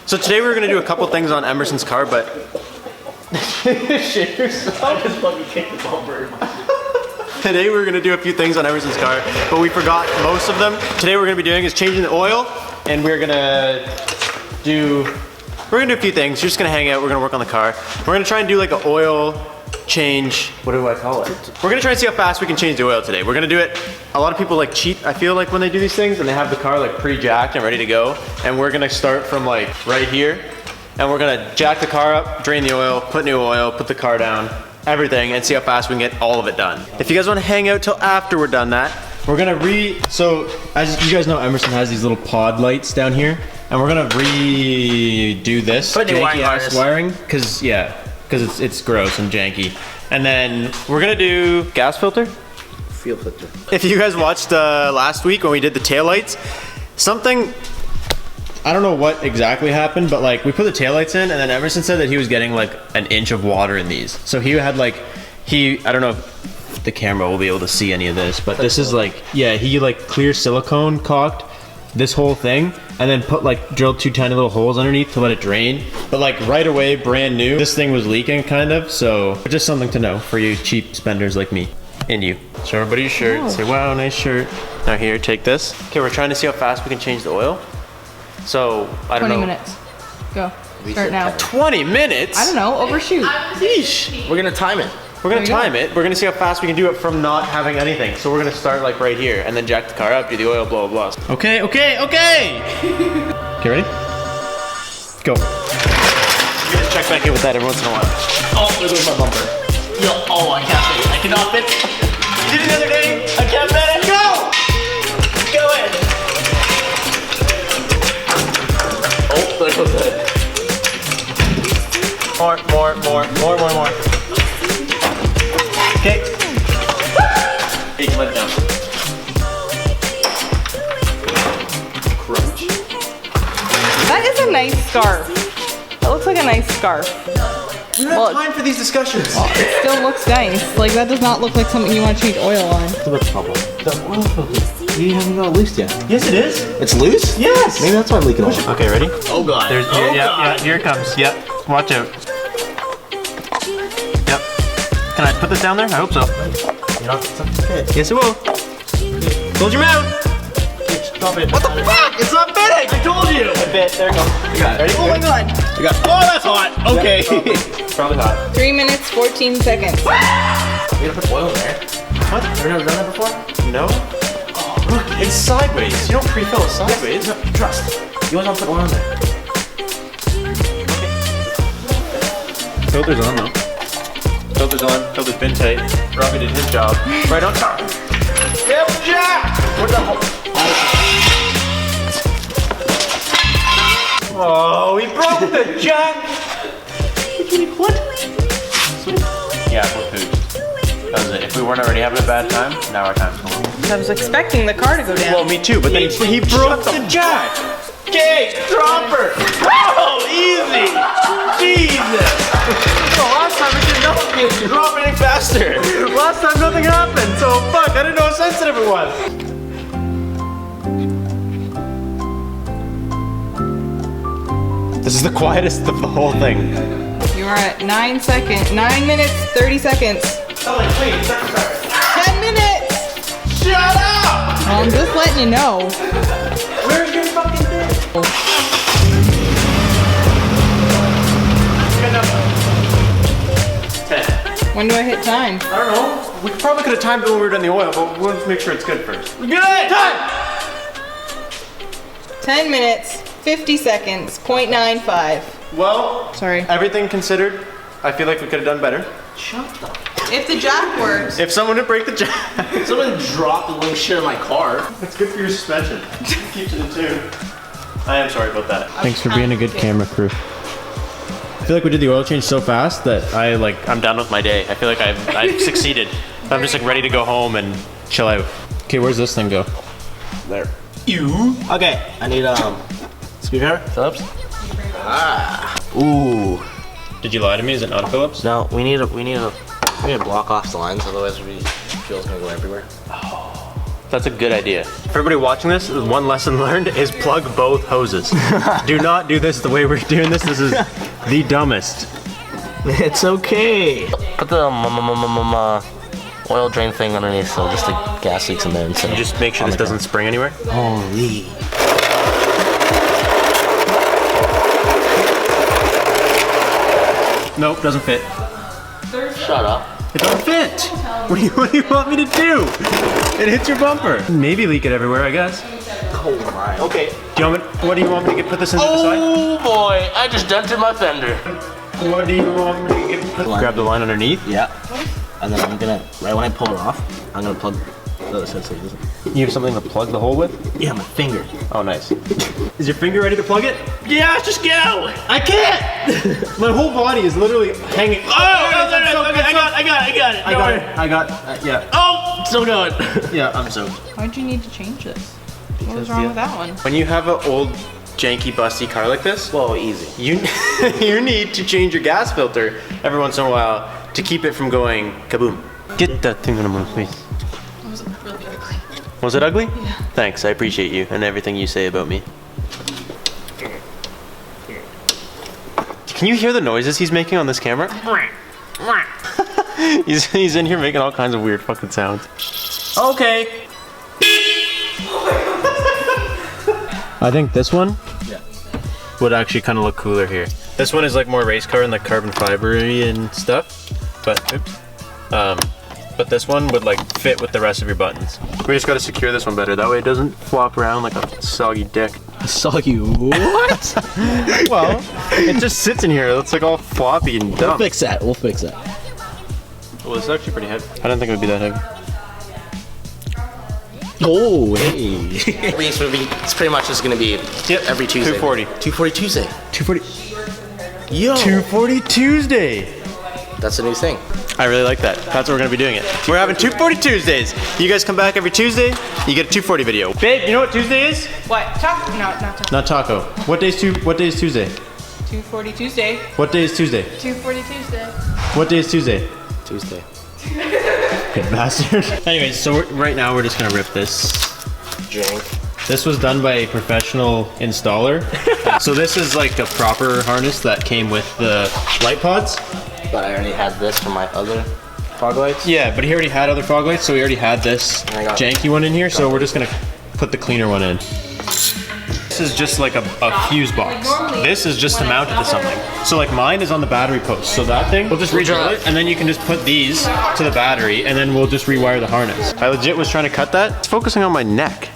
So today we're gonna do a couple things on Emerson's car, but shit yourself. I just fucking kicked the bumper. Today we're gonna do a few things on Emerson's car, but we forgot most of them. Today we're gonna be doing is changing the oil, and we're gonna do a few things. We're just gonna hang out, we're gonna work on the car. We're gonna try and do like an oil change, what do I call it? We're gonna try and see how fast we can change the oil today. We're gonna do it, a lot of people like cheat, I feel like, when they do these things, and they have the car like pre-jacked and ready to go. And we're gonna start from like right here, and we're gonna jack the car up, drain the oil, put new oil, put the car down, everything, and see how fast we can get all of it done. If you guys wanna hang out till after we're done that, we're gonna so as you guys know, Emerson has these little pod lights down here, and we're gonna redo this janky ass wiring, cause it's gross and janky. And then we're gonna do gas filter? Fuel filter. If you guys watched last week when we did the taillights, something, I don't know what exactly happened, but like we put the taillights in, and then Emerson said that he was getting like an inch of water in these. So he had like, I don't know if the camera will be able to see any of this, but this is like, yeah, he like clear silicone caulked this whole thing, and then drilled 2 tiny little holes underneath to let it drain. But like right away, brand new, this thing was leaking kind of, so just something to know for you cheap spenders like me and you. Show everybody your shirt, say wow, nice shirt. Now here, take this. Okay, we're trying to see how fast we can change the oil. So, I don't know. 20 minutes. Go. Start now. 20 minutes? I don't know, overshoot. Yeesh. We're gonna time it. We're gonna time it. We're gonna see how fast we can do it from not having anything. So we're gonna start like right here, and then jack the car up, do the oil, blah, blah, blah. Okay. Okay, ready? Go. You gotta check back in with that every once in a while. Oh, there goes my bumper. Yo, oh, I can't fit it. I cannot fit it. You did it the other day. I can't bet it. Go! Go in. Oh, there goes that. More. Okay. You can let it down. That is a nice scarf. That looks like a nice scarf. We don't have time for these discussions. It still looks nice. Like, that does not look like something you want to change oil on. What's the problem? The oil filter. You haven't got it loose yet. Yes, it is. It's loose? Yes. Maybe that's why I'm leaking oil. Okay, ready? Oh god. Yeah, here it comes. Yep. Watch out. Yep. Can I put this down there? I hope so. You know, it's okay. Yes, it will. Close your mouth. Stop it. What the fuck? It's not fitting. I told you. A bit. There it goes. You got it. Ready? Oh my god. You got it. Oh, that's hot. Okay. Probably hot. 3 minutes, 14 seconds. You gotta put oil in there. What? Have you never done that before? No. Oh, look, it's sideways. You don't pre-fill it sideways. No, trust. You always want to put oil in there. Filter's on though. Filter's on. Filter's been tight. Robbie did his job. Right on top. Yep, Jack! What the hell? Oh, he broke the jack! What? Yeah, we're pooped. That was it. If we weren't already having a bad time, now our time's going. I was expecting the car to go down. Well, me too, but then he broke the jack! Okay, dropper! Oh, easy! Jesus! Well, last time it did nothing. Drop any faster. Last time nothing happened, so fuck, I didn't know how sensitive it was. This is the quietest of the whole thing. You are at 9 minutes, 30 seconds. 10 minutes! Shut up! Well, I'm just letting you know. Where's your fucking thing? When do I hit time? I don't know. We probably could have timed it when we were doing the oil, but we'll just make sure it's good first. Good! Time! 10 minutes, 50 seconds, 0.95. Well, Sorry. Everything considered, I feel like we could have done better. Shut the. If the jack works. If someone would break the jack. Someone dropped the little shit in my car. It's good for your suspension. Keeps it in tune. I am sorry about that. Thanks for being a good camera crew. I feel like we did the oil change so fast that I'm done with my day. I feel like I've succeeded. I'm just like ready to go home and chill out. Okay, where's this thing go? There. You. Okay, I need screwdriver. Phillips. Ah. Ooh. Did you lie to me? Is it not a Phillips? No, we need to block off the lines, otherwise fuel's gonna go everywhere. Oh. That's a good idea. For everybody watching this, one lesson learned is plug both hoses. Do not do this the way we're doing this. This is the dumbest. It's okay. Put the oil drain thing underneath so just the gas leaks in there. Instead Just make sure this doesn't spring anywhere. Holy. Nope, doesn't fit. Shut up. It doesn't fit. What do you want me to do? It hits your bumper. Maybe leak it everywhere, I guess. Oh my. Okay. What do you want me to put this into the side? Oh boy, I just dented my fender. What do you want me to grab the line underneath? Yeah. And then I'm gonna, right when I pull it off, I'm gonna plug the other side so it doesn't. You have something to plug the hole with? Yeah, my finger. Oh, nice. Is your finger ready to plug it? Yeah, just go. I can't! My whole body is literally hanging. Oh, I got it. Yeah. Oh, still going. Yeah, I'm soaked. Why'd you need to change this? What was wrong with that one? When you have an old, janky, busty car like this, Whoa, easy. you need to change your gas filter every once in a while to keep it from going kaboom. Get that thing out of my face. It was really ugly. Was it ugly? Yeah. Thanks, I appreciate you and everything you say about me. Can you hear the noises he's making on this camera? he's in here making all kinds of weird fucking sounds. Okay. I think this one would actually kind of look cooler here. This one is like more race car and like carbon fibery and stuff, but oops. But this one would like fit with the rest of your buttons. We just gotta secure this one better. That way it doesn't flop around like a soggy dick. Soggy what? Well, it just sits in here. It's like all floppy and dumb. We'll fix that. We'll fix that. Well, it's actually pretty heavy. I didn't think it would be that heavy. Oh, hey. It's pretty much just gonna be every Tuesday. 240. 240 Tuesday. 240. Yo. 240 Tuesday. That's a new thing. I really like that. That's what we're gonna be doing it. We're having 240 Tuesdays. You guys come back every Tuesday, you get a 240 video. Babe, you know what Tuesday is? What? Taco? No, not taco. Not taco. What day is Tuesday? 240 Tuesday. What day is Tuesday? 240 Tuesday. What day is Tuesday? Tuesday. Good bastard. Anyways, so right now we're just gonna rip this. Jank. This was done by a professional installer. So this is like a proper harness that came with the light pods. But I already had this for my other fog lights. Yeah, but he already had other fog lights, so we already had this janky one in here, so we're just gonna put the cleaner one in. This is just like a fuse box. This is just to mount it to something. So like mine is on the battery post, so that thing, we'll just redrill it, and then you can just put these to the battery, and then we'll just rewire the harness. I legit was trying to cut that. It's focusing on my neck.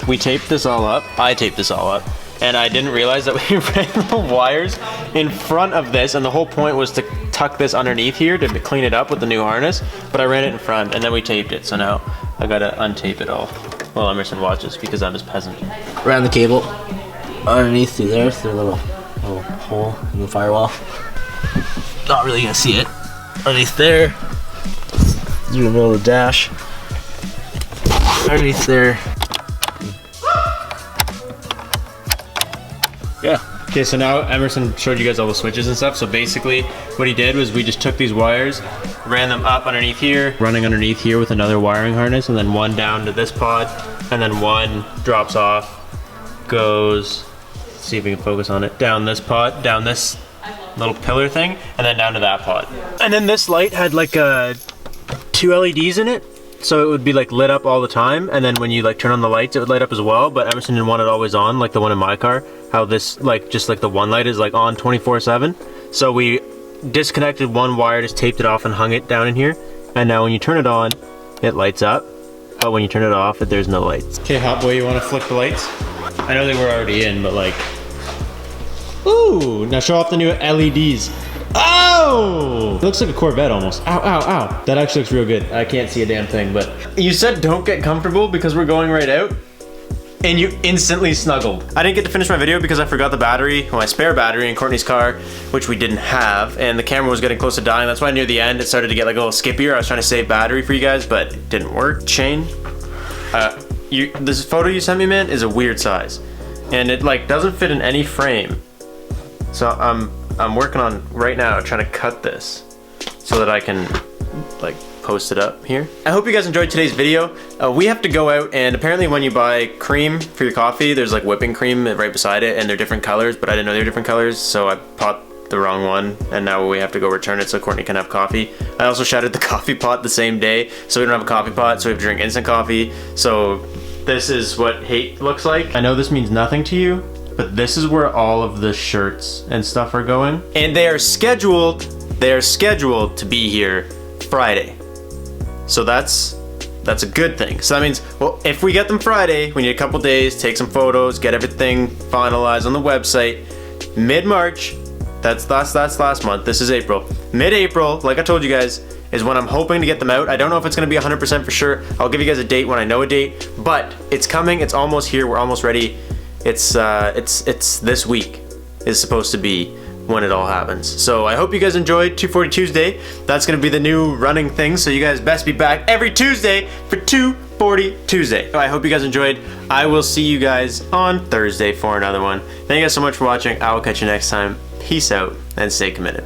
We taped this all up. I taped this all up. And I didn't realize that we ran the wires in front of this, and the whole point was to tuck this underneath here to clean it up with the new harness, but I ran it in front and then we taped it, so now I gotta untape it all while Emerson watches because I'm his peasant. Ran the cable underneath through there, through a little hole in the firewall. Not really gonna see it. Underneath there, through the middle of the dash. Underneath there. Yeah. Okay, so now Emerson showed you guys all the switches and stuff. So basically what he did was we just took these wires, ran them up underneath here, running underneath here with another wiring harness, and then one down to this pod, and then one drops off, goes, let's see if we can focus on it, down this pod, down this little pillar thing, and then down to that pod. And then this light had like two LEDs in it. So it would be like lit up all the time, and then when you like turn on the lights it would light up as well, but Emerson didn't want it always on like the one in my car, how this like just like the one light is like on 24/7. So we disconnected one wire, just taped it off and hung it down in here, and now when you turn it on it lights up, but when you turn it off there's no lights. Okay, hot boy, you want to flick the lights? I know they were already in, but like, ooh, now show off the new LEDs. Oh! It looks like a Corvette almost. Ow, ow, ow. That actually looks real good. I can't see a damn thing, but... You said don't get comfortable because we're going right out, and you instantly snuggled. I didn't get to finish my video because I forgot the battery, my spare battery in Courtney's car, which we didn't have, and the camera was getting close to dying. That's why near the end it started to get like a little skippier. I was trying to save battery for you guys, but it didn't work. Shane, this photo you sent me, man, is a weird size, and it like doesn't fit in any frame. So I'm working on right now trying to cut this so that I can like post it up here. I hope you guys enjoyed today's video. We have to go out, and apparently when you buy cream for your coffee, there's like whipping cream right beside it, and they're different colors, but I didn't know they were different colors, so I bought the wrong one, and now we have to go return it so Courtney can have coffee. I also shattered the coffee pot the same day, so we don't have a coffee pot, so we have to drink instant coffee. So this is what hate looks like. I know this means nothing to you, but this is where all of the shirts and stuff are going. And they are scheduled to be here Friday. So that's a good thing. So that means, well, if we get them Friday, we need a couple days, take some photos, get everything finalized on the website. Mid-March, that's last month, this is April. Mid-April, like I told you guys, is when I'm hoping to get them out. I don't know if it's gonna be 100% for sure. I'll give you guys a date when I know a date, but it's coming, it's almost here, we're almost ready. It's this week is supposed to be when it all happens. So I hope you guys enjoyed 240 Tuesday. That's gonna be the new running thing, so you guys best be back every Tuesday for 240 Tuesday. I hope you guys enjoyed. I will see you guys on Thursday for another one. Thank you guys so much for watching. I will catch you next time. Peace out and stay committed.